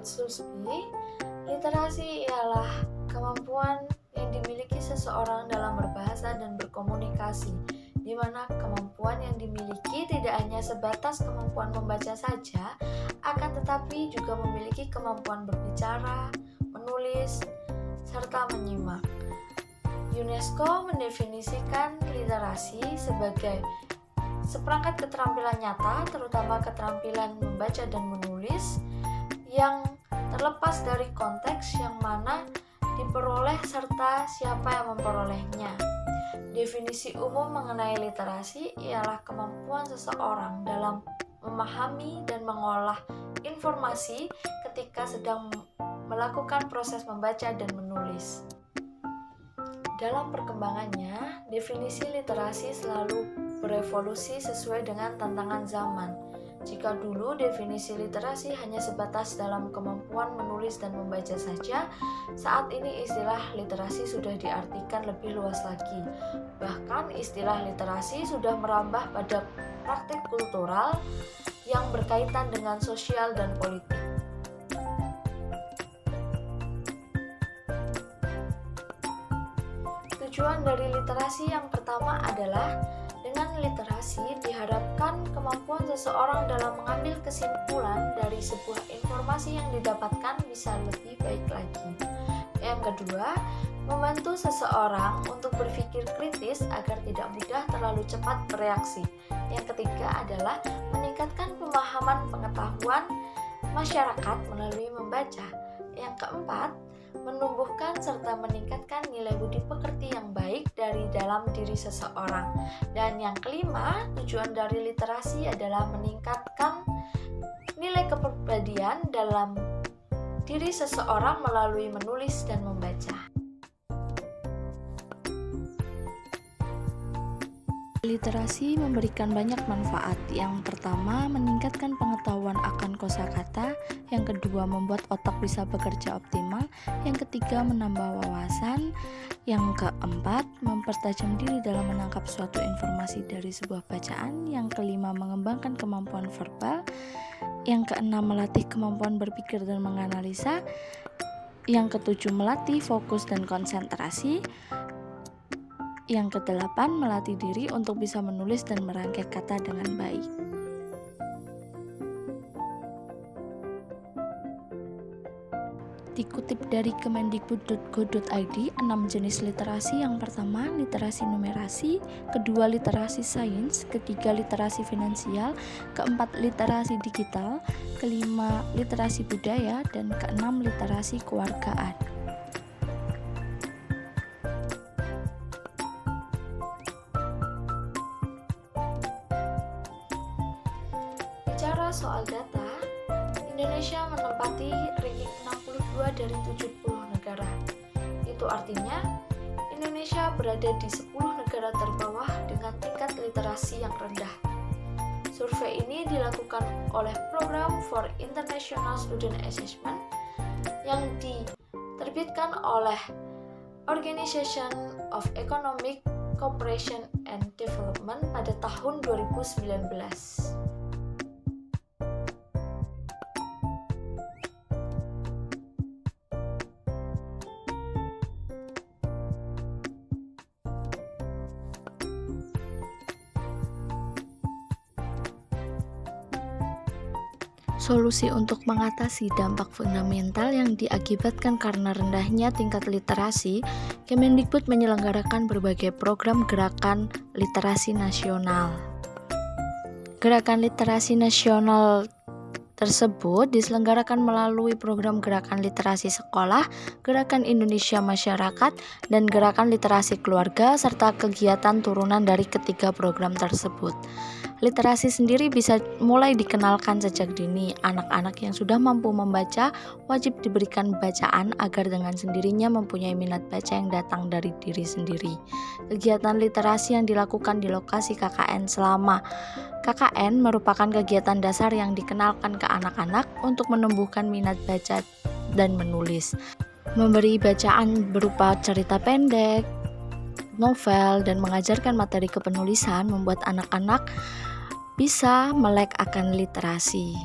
David Susby, literasi ialah kemampuan yang dimiliki seseorang dalam berbahasa dan berkomunikasi, di mana kemampuan yang dimiliki tidak hanya sebatas kemampuan membaca saja, akan tetapi juga memiliki kemampuan berbicara, menulis, serta menyimak. UNESCO mendefinisikan literasi sebagai seperangkat keterampilan nyata, terutama keterampilan membaca dan menulis, yang terlepas dari konteks yang mana diperoleh serta siapa yang memperolehnya. Definisi umum mengenai literasi ialah kemampuan seseorang dalam memahami dan mengolah informasi ketika sedang melakukan proses membaca dan menulis. Dalam perkembangannya, definisi literasi selalu berevolusi sesuai dengan tantangan zaman. Jika dulu definisi literasi hanya sebatas dalam kemampuan menulis dan membaca saja, saat ini istilah literasi sudah diartikan lebih luas lagi. Bahkan istilah literasi sudah merambah pada praktik kultural yang berkaitan dengan sosial dan politik. Tujuan dari literasi yang pertama adalah dengan literasi diharapkan kemampuan seseorang dalam mengambil kesimpulan dari sebuah informasi yang didapatkan bisa lebih baik lagi. Yang kedua, membantu seseorang untuk berpikir kritis agar tidak mudah terlalu cepat bereaksi. Yang ketiga adalah meningkatkan pemahaman pengetahuan masyarakat melalui membaca. Yang keempat, menumbuhkan serta meningkatkan nilai budi pekerti yang baik dari dalam diri seseorang. Dan yang kelima, tujuan dari literasi adalah meningkatkan nilai kepribadian dalam diri seseorang melalui menulis dan membaca. Literasi memberikan banyak manfaat. Yang pertama, meningkatkan pengetahuan akan kosakata. Yang kedua, membuat otak bisa bekerja optimal. Yang ketiga, menambah wawasan. Yang keempat, mempertajam diri dalam menangkap suatu informasi dari sebuah bacaan. Yang kelima, mengembangkan kemampuan verbal. Yang keenam, melatih kemampuan berpikir dan menganalisa. Yang ketujuh, melatih fokus dan konsentrasi. Yang kedelapan, melatih diri untuk bisa menulis dan merangkai kata dengan baik. Dikutip dari kemendikbud.go.id, 6 jenis literasi. Yang pertama, literasi numerasi. Kedua, literasi sains. Ketiga, literasi finansial. Keempat, literasi digital. Kelima, literasi budaya. Dan keenam, literasi kewargaan. Bicara soal data, Indonesia menempati ranking 62 dari 70 negara. Itu artinya Indonesia berada di 10 negara terbawah dengan tingkat literasi yang rendah. Survei ini dilakukan oleh Program for International Student Assessment yang diterbitkan oleh Organization of Economic Cooperation and Development pada tahun 2019. Solusi untuk mengatasi dampak fundamental yang diakibatkan karena rendahnya tingkat literasi, Kemendikbud menyelenggarakan berbagai program gerakan literasi nasional. Gerakan literasi nasional tersebut diselenggarakan melalui program Gerakan Literasi Sekolah, Gerakan Indonesia Masyarakat, dan Gerakan Literasi Keluarga, serta kegiatan turunan dari ketiga program tersebut. Literasi sendiri bisa mulai dikenalkan sejak dini. Anak-anak yang sudah mampu membaca wajib diberikan bacaan agar dengan sendirinya mempunyai minat baca yang datang dari diri sendiri. Kegiatan literasi yang dilakukan di lokasi KKN selama KKN merupakan kegiatan dasar yang dikenalkan ke anak-anak untuk menumbuhkan minat baca dan menulis. Memberi bacaan berupa cerita pendek, novel, dan mengajarkan materi kepenulisan membuat anak-anak bisa melek akan literasi.